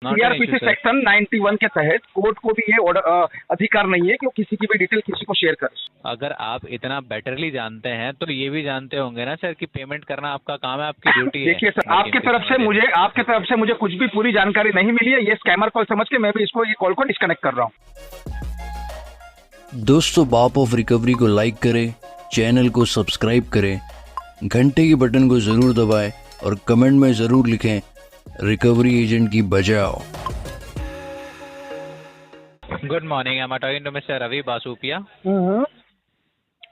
CrPC section 91 के तहत court को भी ये अधिकार नहीं है कि वो किसी की भी डिटेल किसी को शेयर करे। अगर आप इतना बेटरली जानते हैं तो ये भी जानते होंगे ना सर कि पेमेंट करना आपका काम है, आपकी ड्यूटी है। देखिए सर, आपकी तरफ से मुझे कुछ भी पूरी जानकारी नहीं मिली है। ये स्कैमर कॉल समझ के मैं भी ये कॉल को डिस्कनेक्ट कर रहा हूँ। दोस्तों, बाप ऑफ रिकवरी को लाइक करें, चैनल को सब्सक्राइब करें, घंटे के बटन को जरूर दबाएं और कमेंट में जरूर लिखें रिकवरी एजेंट की बजाओ। Good morning, I am talking to Mister Ravi Basupiya.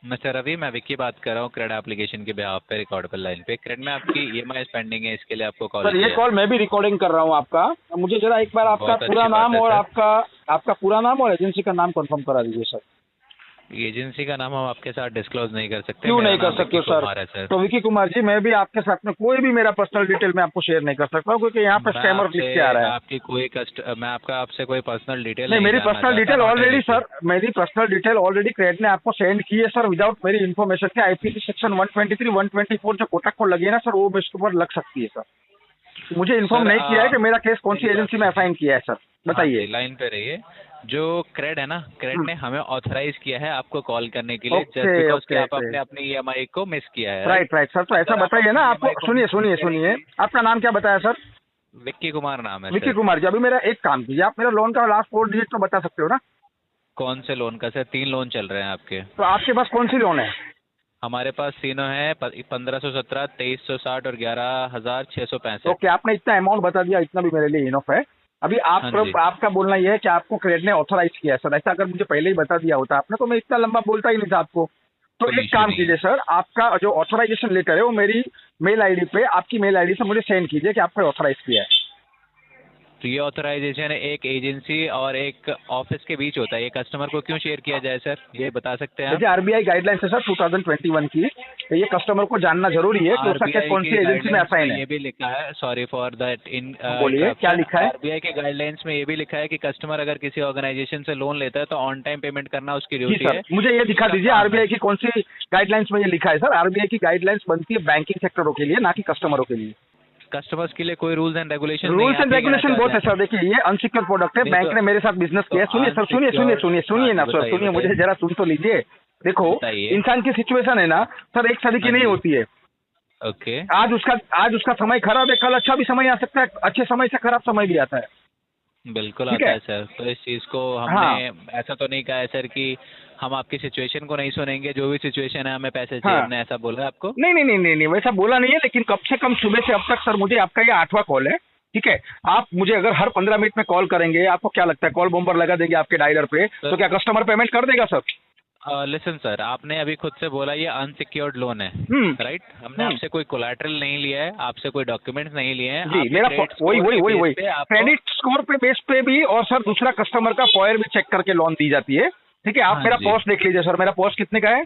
Mister Ravi, मैं विक्की बात कर रहा हूँ क्रेड एप्लीकेशन के बिहाफ पे, रिकॉर्डेबल लाइन पे। क्रेड में आपकी ईएमआई पेंडिंग है, इसके लिए आपको कॉल सर, ये कॉल मैं भी रिकॉर्डिंग कर रहा हूँ आपका। मुझे जरा एक बार आपका पूरा नाम और आपका पूरा नाम और एजेंसी का नाम कंफर्म करा दीजिए सर। एजेंसी का नाम हम आपके साथ डिस्क्लोज नहीं कर सकते। क्यों नहीं कर सकते सर? तो विक्की कुमार जी, मैं भी आपके साथ में कोई भी मेरा पर्सनल डिटेल मैं आपको शेयर नहीं कर सकता हूँ, क्योंकि यहाँ पे स्कैमर लिख के आ रहा है। आपकी कोई मैं आपसे कोई पर्सनल डिटेल नहीं, मेरी पर्सनल डिटेल ऑलरेडी क्रेड ने आपको सेंड की है सर, विदाउट मेरी इन्फॉर्मेशन के। आईपीसी सेक्शन 123, 124 जो कोटक को लगी है ना सर, वो इसके ऊपर लग सकती है सर। मुझे इन्फॉर्म नहीं किया है कि मेरा केस कौन सी एजेंसी में असाइन किया है सर, बताइए। लाइन पे रहिए। जो क्रेड है ना, क्रेड ने हमें ऑथराइज किया है आपको कॉल करने के लिए, जस्ट बिकॉज कि आप अपने अपनी ईएमआई को मिस किया है। राइट सर, तो ऐसा बताइए ना आपको। सुनिए, आपका नाम क्या बताया सर? विक्की कुमार नाम है। विक्की कुमार जी, अभी मेरा एक काम कीजिए, आप मेरा लोन का लास्ट 4 डिजिट तो बता सकते हो ना? कौन से लोन का सर? 3 लोन चल रहे हैं आपके। तो आपके पास कौन सी लोन है? हमारे पास तीनों है, 1517, 2360 और 11665। ओके, आपने इतना अमाउंट बता दिया, इतना भी मेरे लिए इनफ है। अभी आपका बोलना यह है कि आपको क्रेड ने ऑथराइज किया है सर। ऐसा अगर मुझे पहले ही बता दिया होता आपने, तो मैं इतना लंबा बोलता ही नहीं था आपको। तो एक काम कीजिए सर, आपका जो ऑथराइजेशन लेटर है वो मेरी मेल आईडी पे, आपकी मेल आईडी से मुझे सेंड कीजिए कि आपने ऑथराइज किया है। तो ये ऑथराइजेशन एक एजेंसी और एक ऑफिस के बीच होता है, ये कस्टमर को क्यों शेयर किया जाए सर, ये बता सकते हैं? आरबीआई गाइडलाइंस है सर 2021 की, तो ये कस्टमर को जानना जरूरी है कि उसका केस कौन सी एजेंसी में असाइन है। ये भी लिखा है, सॉरी फॉर दैट, बोलिए क्या लिखा है? आरबीआई के गाइडलाइंस में ये भी लिखा है कि कस्टमर अगर किसी ऑर्गेनाइजेशन से लोन लेता है तो ऑन टाइम पेमेंट करना उसकी ड्यूटी है। मुझे ये दिखा दीजिए आरबीआई की कौन सी गाइडलाइंस में ये लिखा है सर। आरबीआई की गाइडलाइंस बनती है बैंकिंग सेक्टरों के लिए, ना कि कस्टमरों के लिए। कस्टमर्स के लिए कोई रूल्स एंड रेगुलेशन बहुत है सर। देखिए, ये अनसिक्योर प्रोडक्ट है, बैंक ने मेरे साथ बिजनेस किया है। सुनिए सर, सुनिए ना सर, सुनिए, मुझे जरा सुन तो लीजिए। देखो, इंसान की सिचुएशन है ना सर, एक साल की नहीं होती है। ओके, आज उसका समय खराब है, कल अच्छा भी समय आ सकता है, अच्छे समय से खराब समय भी आता है। बिल्कुल आता है सर। तो इस चीज को हमने ऐसा तो नहीं कहा है सर कि हम आपकी सिचुएशन को नहीं सुनेंगे, जो भी सिचुएशन है हमें पैसे चाहिए, हमने ऐसा बोला है आपको? नहीं, वैसा बोला नहीं है। लेकिन कम से कम सुबह से अब तक सर, मुझे आपका ये 8वां कॉल है, ठीक है? आप मुझे अगर हर 15 मिनट में कॉल करेंगे, आपको क्या लगता है कॉल बम्पर लगा देंगे आपके डायलर पे, तो क्या कस्टमर पेमेंट कर देगा सर? लिसन सर, आपने अभी खुद से बोला ये अनसिक्योर्ड लोन है, राइट? हमने आपसे कोई कोलैटरल नहीं लिया है, आपसे कोई डॉक्यूमेंट्स नहीं लिए हैं। जी, मेरा वही क्रेडिट स्कोर पे बेस पे भी, और सर दूसरा कस्टमर का फॉयर भी चेक करके लोन दी जाती है, ठीक है? आप मेरा पोस्ट देख लीजिए सर। मेरा पोस्ट कितने का है?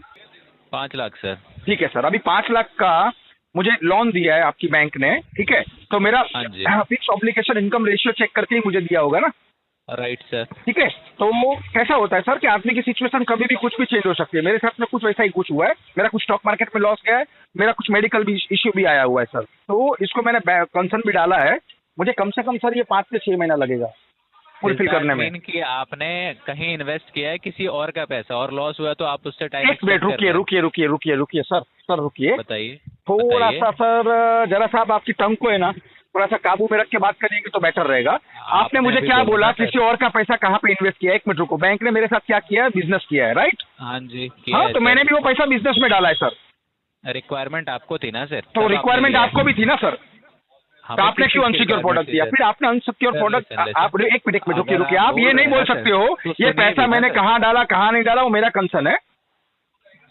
5 लाख सर। ठीक है सर, अभी 5 लाख का मुझे लोन दिया है आपकी बैंक ने, ठीक है? तो मेरा fix obligation income ratio check करके ही मुझे दिया होगा ना? Right sir. ठीक है, तो कैसा होता है सर कि आदमी की सिचुएशन कभी भी कुछ भी चेंज हो सकती है। मेरे साथ में कुछ वैसा ही कुछ हुआ है। मेरा कुछ स्टॉक मार्केट में लॉस गया है, मेरा कुछ मेडिकल भी इश्यू भी आया हुआ है सर। तो इसको मैंने कंसर्न भी डाला है। मुझे कम से कम सर ये 5 से 6 महीना लगेगा फुलफिल करने में। कि आपने कहीं इन्वेस्ट किया है किसी और का पैसा और लॉस हुआ तो आप उससे टाइम। एक मिनट रुकिए सर रुकिए, बताइए थोड़ा सा सर, जरा सा आपकी टंग को है ना थोड़ा सा काबू में रख के बात करेंगे तो बेटर रहेगा। आपने मुझे क्या बोला, किसी और का पैसा कहाँ पे इन्वेस्ट किया? 1 मिनट रुको। बैंक ने मेरे साथ क्या किया है? बिजनेस किया है, राइट? हाँ जी, हाँ, तो मैंने भी वो पैसा बिजनेस में डाला है सर। रिक्वायरमेंट आपको थी ना सर? तो रिक्वायरमेंट आपको भी थी ना सर? तो आपने क्यों अनसिक्योर प्रोडक्ट दिया? फिर आपने अनसिक्योर प्रोडक्ट, आप एक मिनट में रुकिए, आप ये नहीं बोल सकते हो ये पैसा मैंने कहाँ डाला कहाँ नहीं डाला, वो मेरा कंसर्न है।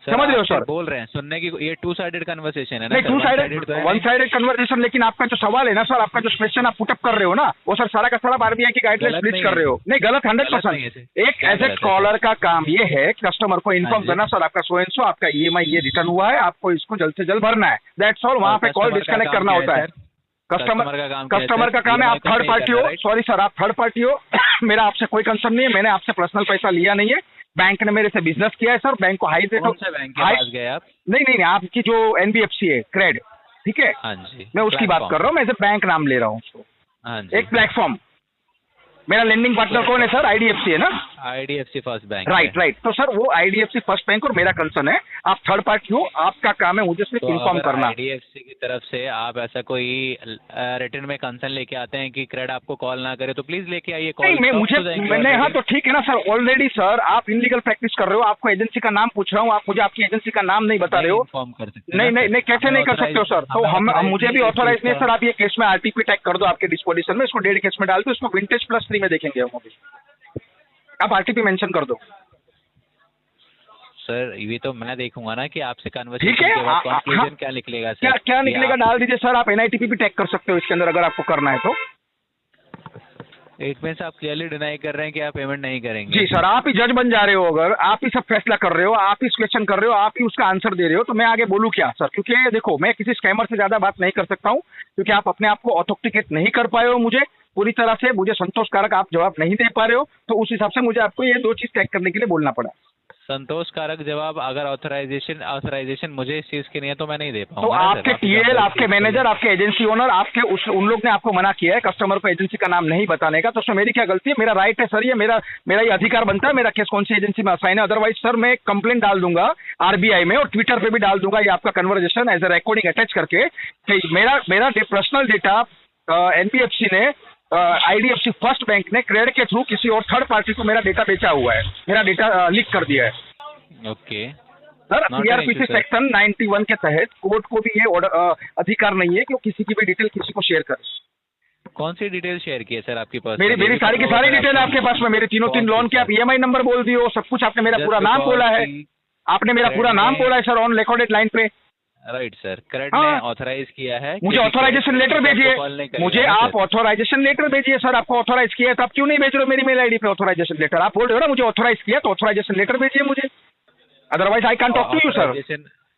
समझ रहे हो सर? बोल रहे हैं सुनने की, ये 2 साइडेड कन्वर्सेशन है ना? नहीं, 2 साइडेड, 1 साइडेड कन्वर्सेशन। लेकिन आपका जो सवाल है ना सर, आपका जो क्वेश्चन आप पुटअप कर रहे हो ना, वो सर सारा का सारा आरबीआई की गाइडलाइंस ब्रीच कर रहे हो। नहीं, गलत 100%। एक एज ए कॉलर का काम ये है कस्टमर को इन्फॉर्म करना, सर आपका सो एंड सो, आपका ईएमआई ये रिटर्न हुआ है, आपको इसको जल्द से जल्द भरना है, दैट्स ऑल। वहाँ पे कॉल डिस्कनेक्ट करना होता है। कस्टमर का काम है। आप थर्ड पार्टी हो, सॉरी सर, आप थर्ड पार्टी हो। मेरा आपसे कोई कंसर्न नहीं है, मैंने आपसे पर्सनल पैसा लिया नहीं है। बैंक ने मेरे से बिजनेस किया है सर। बैंक को हाई रेट ऑफ, बैंक के पास गए आप? नहीं, आपकी जो एनबीएफसी है क्रेड, ठीक है? हाँ जी, मैं उसकी बात कर रहा हूँ। मैं बैंक नाम ले रहा हूँ उसको। हाँ जी, एक प्लेटफॉर्म, मेरा लेंडिंग पार्टनर कौन है सर? IDFC है ना? IDFC first bank. राइट। तो सर वो IDFC फर्स्ट बैंक और मेरा कंसर्न है, आप थर्ड पार्टी हो, आपका काम है मुझे सिर्फ इन्फॉर्म करना। IDFC की तरफ से आप ऐसा कोई रिटर्न में कंसर्न लेके आते हैं कि क्रेड आपको कॉल ना करे तो प्लीज लेके आइए कॉल। मैंने हाँ तो ठीक है ना सर, ऑलरेडी सर आप इनलीगल प्रैक्टिस कर रहे हो, आपको एजेंसी का नाम पूछ रहा हूँ, आप मुझे आपकी एजेंसी का नाम नहीं बता रहे हो। इन्फॉर्म कर सकते नहीं कैसे नहीं कर सकते हो सर? तो हम मुझे भी ऑथोराइज नहीं सर, आप ये केस में RTP टैग कर दो आपके डिस्पोजिशन में, इसको 1.5 केस में डाल दो, इसको विंटेज +3 में देखेंगे हम अभी। आप RTP मेंशन कर दो सर। ये तो मैं देखूंगा ना कि आपसे ठीक कन्वर्सेशन है। के बाद कंक्लूजन क्या निकलेगा सर। क्या निकलेगा डाल दीजिए सर, आप NITP भी टैग कर सकते हो इसके अंदर अगर आपको करना है तो। इट मीन्स आप क्लियरली डिनाई कर रहे हैं कि आप पेमेंट नहीं करेंगे। जी सर, आप ही जज बन जा रहे हो, अगर आप ही सब फैसला कर रहे हो, आप ही क्वेश्चन कर रहे हो, आप ही उसका आंसर दे रहे हो, तो मैं आगे बोलूँ क्या सर? क्योंकि देखो मैं किसी स्कैमर से ज्यादा बात नहीं कर सकता हूँ, क्योंकि आप अपने आप को ऑथेंटिकेट नहीं कर पाए हो मुझे पूरी तरह से, मुझे संतोषकारक आप जवाब नहीं दे पा रहे हो, तो उस हिसाब से मुझे आपको ये 2 चीज टैग करने के लिए बोलना पड़ा। संतोषकारक जवाब अगर ऑथराइजेशन मुझे इस चीज की नहीं है तो मैं नहीं दे पाऊंगा। तो आपके TL, आपके मैनेजर, आपके एजेंसी ओनर, आपके उन लोग ने आपको मना किया है कस्टमर को एजेंसी का नाम नहीं बताने का, तो उसमें मेरी क्या गलती है? मेरा राइट है सर, ये मेरा ये अधिकार बनता है, मेरा केस कौन सी एजेंसी में असाइन है। अदरवाइज सर मैं कंप्लेंट डाल दूंगा RBI में और ट्विटर पे भी डाल दूंगा ये आपका conversation as a recording attach करके कि मेरा पर्सनल डेटा NBFC ने IDFC फर्स्ट बैंक ने क्रेडिट के थ्रू किसी और थर्ड पार्टी को मेरा डेटा बेचा हुआ है, मेरा डेटा लीक कर दिया है। ओके सर, CRPC सेक्शन 91 के तहत कोर्ट को भी ये अधिकार नहीं है कि वो किसी की भी डिटेल किसी को शेयर करे। कौन सी डिटेल शेयर की है सर आपकी पास? मेरी सारी की सारी डिटेल है आपके पास में, मेरे तीन लोन के आप EMI नंबर बोल दियो, सब कुछ आपने मेरा पूरा नाम बोला है, आपने मेरा पूरा नाम बोला है सर ऑन रिकॉर्डेड लाइन पे। राइट सर, क्रेडिट ने ऑथराइज किया है। मुझे ऑथराइजेशन लेटर भेजिए, मुझे आप ऑथराइजेशन लेटर भेजिए सर, आपको ऑथराइज किया है तो आप क्यों नहीं भेज रहे हो मेरी मेल ID पे ऑथराइजेशन लेटर? आप बोल रहे हो ना मुझे ऑथराइज किया, तो ऑथराइजेशन लेटर भेजिए मुझे, otherwise I can't talk to you sir.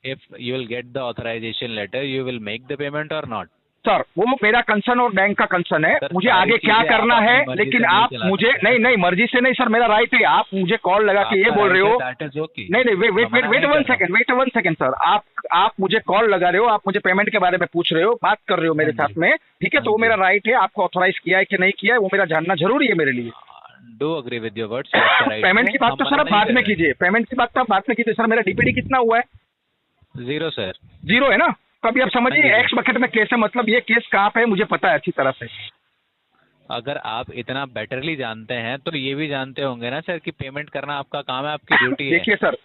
If you will get the authorization letter, you will make the payment or not? Sir वो मेरा कंसर्न और बैंक का कंसर्न है, मुझे आगे क्या करना है, लेकिन आप मुझे नहीं मर्जी से नहीं सर, मेरा राइट है। आप मुझे कॉल लगा के ये बोल रहे हो, नहीं वेट वन सेकंड सर, आप मुझे कॉल लगा रहे हो, आप मुझे पेमेंट के बारे में पूछ रहे हो, बात कर रहे हो मेरे साथ में, ठीक है? तो वो मेरा राइट है, आपको ऑथोराइज किया है कि नहीं किया है वो मेरा जानना जरूरी है मेरे लिए। Do agree with your words. Payment की बात तो सर आप बाद में कीजिए, पेमेंट की बात तो आप बाद में कीजिए सर। मेरा DPD कितना हुआ है? 0 सर। 0 है ना? तो अभी आप समझिए X बकेट में केस है, मतलब ये केस कहाँ पे है मुझे पता है अच्छी तरह से। अगर आप इतना बेटरली जानते हैं तो ये भी जानते होंगे ना सर कि पेमेंट करना आपका काम है, आपकी ड्यूटी है। देखिए सर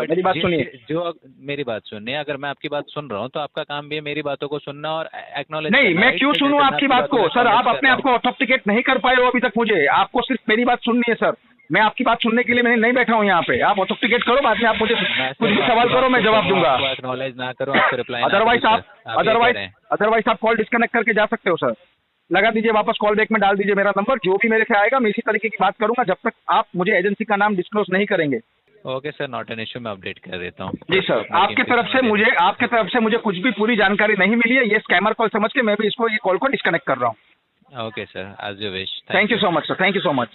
मेरी बात सुनिए, जो मेरी बात सुनिए, अगर मैं आपकी बात सुन रहा हूँ तो आपका काम भी है मेरी बातों को सुनना और एक्नॉलेज। नहीं मैं क्यों सुनूं आपकी बात को सर? आप अपने आप को ऑथेंटिकेट नहीं कर पाए हो अभी तक, मुझे आपको सिर्फ मेरी बात सुननी है सर। मैं आपकी बात सुनने के लिए मैंने नहीं बैठा हूँ यहाँ पे, आप ऑथेंटिकेट करो, बाद में आप मुझे कुछ भी सवाल करो मैं जवाब दूंगा। एक्नॉलेज ना करो, आपको रिप्लाई अदरवाइज आप कॉल डिस्कनेक्ट करके जा सकते हो सर। लगा दीजिए वापस, कॉल बैक में डाल दीजिए मेरा नंबर, जो भी मेरे से आएगा मैं इसी तरीके की बात करूंगा जब तक आप मुझे एजेंसी का नाम डिस्क्लोज नहीं करेंगे। Okay sir, not an issue, मैं अपडेट कर देता हूँ। जी सर, आपके तरफ से मुझे कुछ भी पूरी जानकारी नहीं मिली है, ये स्कैमर कॉल समझ के मैं भी ये कॉल को डिस्कनेक्ट कर रहा हूँ। Okay sir, as you wish. Thank you so much sir, thank you so much.